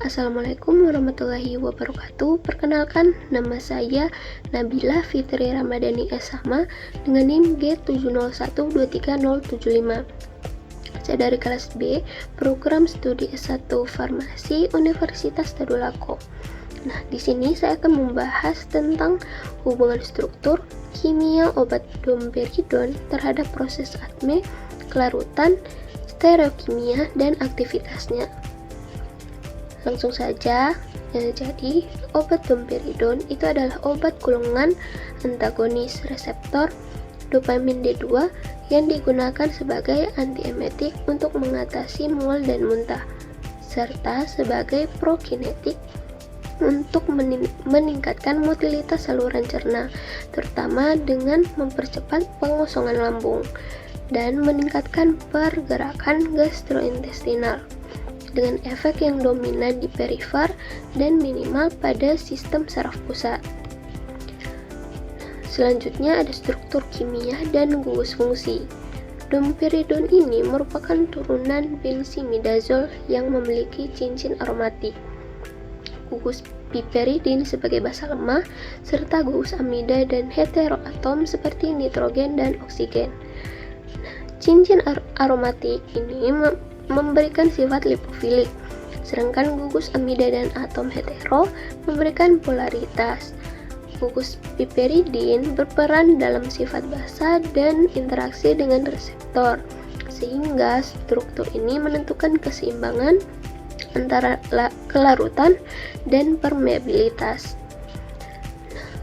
Assalamualaikum warahmatullahi wabarakatuh. Perkenalkan, nama saya Nabila Fitri Ramadhani Esama dengan NIM G701230075. Saya dari kelas B, program studi S1 Farmasi Universitas Tadulako. Nah, di sini saya akan membahas tentang hubungan struktur kimia obat domperidon terhadap proses ATME, kelarutan, stereokimia, dan aktivitasnya. Langsung saja, jadi obat domperidon itu adalah obat golongan antagonis reseptor dopamin D2 yang digunakan sebagai antiemetik untuk mengatasi mual dan muntah, serta sebagai prokinetik untuk meningkatkan motilitas saluran cerna, terutama dengan mempercepat pengosongan lambung dan meningkatkan pergerakan gastrointestinal, dengan efek yang dominan di perifer dan minimal pada sistem saraf pusat. Selanjutnya ada struktur kimia dan gugus fungsi. Domperidon ini merupakan turunan benzimidazol yang memiliki cincin aromatik, gugus piperidin sebagai basa lemah, serta gugus amida dan heteroatom seperti nitrogen dan oksigen. Cincin aromatik ini memberikan sifat lipofilik, sedangkan gugus amida dan atom hetero memberikan polaritas. Gugus piperidin berperan dalam sifat basa dan interaksi dengan reseptor, sehingga struktur ini menentukan keseimbangan antara kelarutan dan permeabilitas.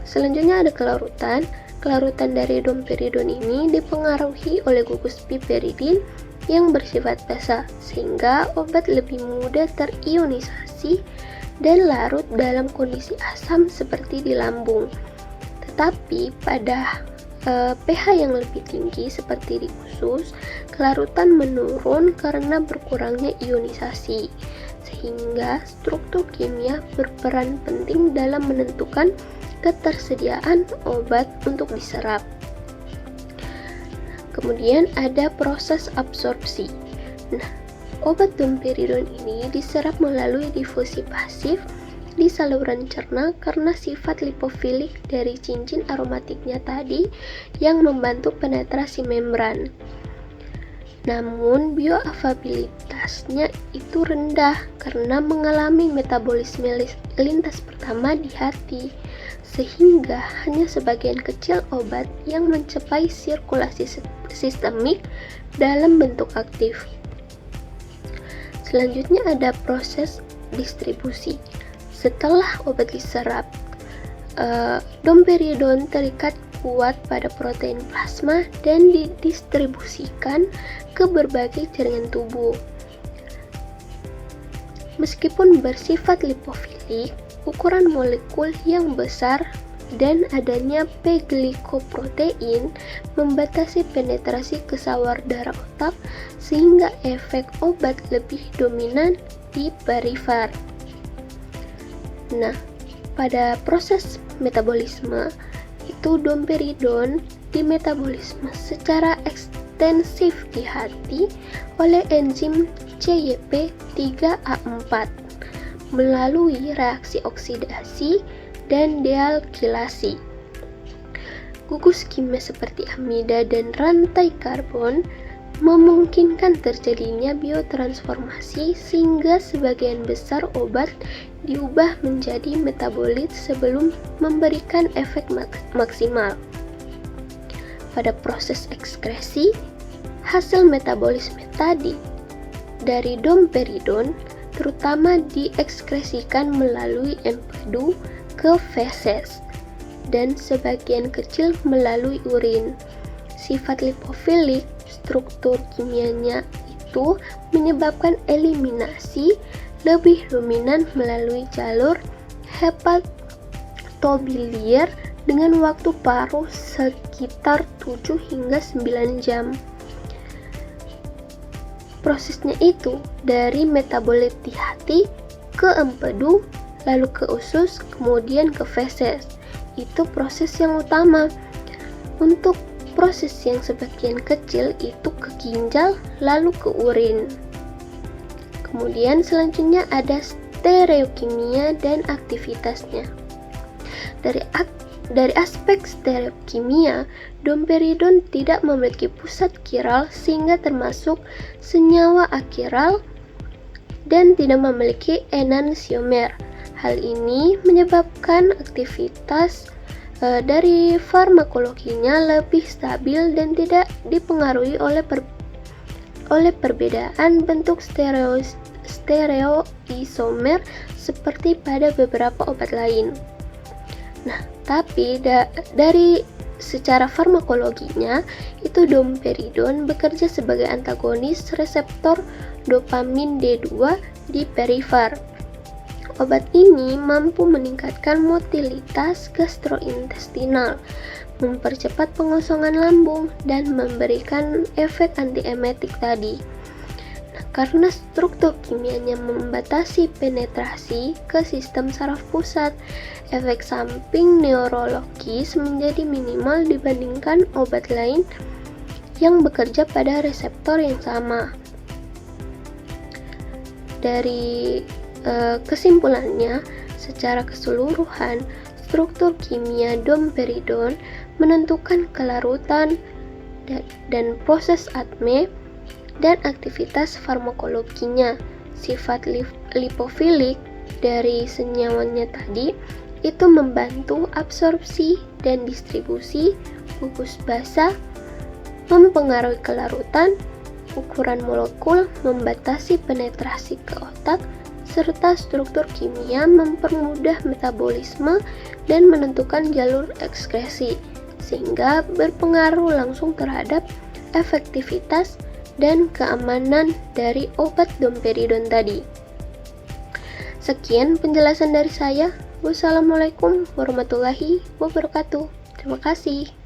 Selanjutnya ada kelarutan. Kelarutan dari domperidon ini dipengaruhi oleh gugus piperidin yang bersifat basa, sehingga obat lebih mudah terionisasi dan larut dalam kondisi asam seperti di lambung. Tetapi pada pH yang lebih tinggi seperti di usus, kelarutan menurun karena berkurangnya ionisasi, sehingga struktur kimia berperan penting dalam menentukan ketersediaan obat untuk diserap. Kemudian ada proses absorpsi. Nah, obat domperidon ini diserap melalui difusi pasif di saluran cerna karena sifat lipofilik dari cincin aromatiknya tadi yang membantu penetrasi membran. Namun bioavailabilitasnya itu rendah karena mengalami metabolisme lintas pertama di hati, sehingga hanya sebagian kecil obat yang mencapai sirkulasi sistemik dalam bentuk aktif. Selanjutnya ada proses distribusi. Setelah obat diserap, domperidon terikat kuat pada protein plasma dan didistribusikan ke berbagai jaringan tubuh. Meskipun bersifat lipofilik, ukuran molekul yang besar dan adanya P-glikoprotein membatasi penetrasi ke sawar darah otak, sehingga efek obat lebih dominan di perifer. Nah, pada proses metabolisme itu domperidon dimetabolisme secara ekstensif di hati oleh enzim CYP3A4 melalui reaksi oksidasi dan dealkilasi. Gugus kimia seperti amida dan rantai karbon memungkinkan terjadinya biotransformasi sehingga sebagian besar obat diubah menjadi metabolit sebelum memberikan efek maksimal. Pada proses ekskresi, hasil metabolisme tadi dari domperidon terutama diekskresikan melalui empedu ke feses dan sebagian kecil melalui urin. Sifat lipofilik struktur kimianya itu menyebabkan eliminasi lebih dominan melalui jalur hepatobiliar dengan waktu paruh sekitar 7 hingga 9 jam. Prosesnya itu dari metabolit di hati ke empedu, lalu ke usus, kemudian ke feses. Itu proses yang utama. Untuk proses yang sebagian kecil itu ke ginjal, lalu ke urin. Kemudian selanjutnya ada stereokimia dan aktivitasnya. Dari aspek stereokimia, domperidon tidak memiliki pusat kiral sehingga termasuk senyawa akiral dan tidak memiliki enantiomer. Hal ini menyebabkan aktivitas dari farmakologinya lebih stabil dan tidak dipengaruhi oleh perbedaan bentuk stereoisomer seperti pada beberapa obat lain. Nah, tapi dari secara farmakologinya, itu domperidon bekerja sebagai antagonis reseptor dopamin D2 di perifer. Obat ini mampu meningkatkan motilitas gastrointestinal, mempercepat pengosongan lambung, dan memberikan efek antiemetik tadi. Karena struktur kimianya membatasi penetrasi ke sistem saraf pusat, efek samping neurologis menjadi minimal dibandingkan obat lain yang bekerja pada reseptor yang sama. Dari kesimpulannya, secara keseluruhan, struktur kimia domperidon menentukan kelarutan dan proses ATME dan aktivitas farmakologinya. Sifat lipofilik dari senyawanya tadi itu membantu absorpsi dan distribusi gugus basa, mempengaruhi kelarutan, ukuran molekul, membatasi penetrasi ke otak, serta struktur kimia mempermudah metabolisme dan menentukan jalur ekskresi, sehingga berpengaruh langsung terhadap efektivitas dan keamanan dari obat domperidon tadi. Sekian penjelasan dari saya. Wassalamualaikum warahmatullahi wabarakatuh. Terima kasih.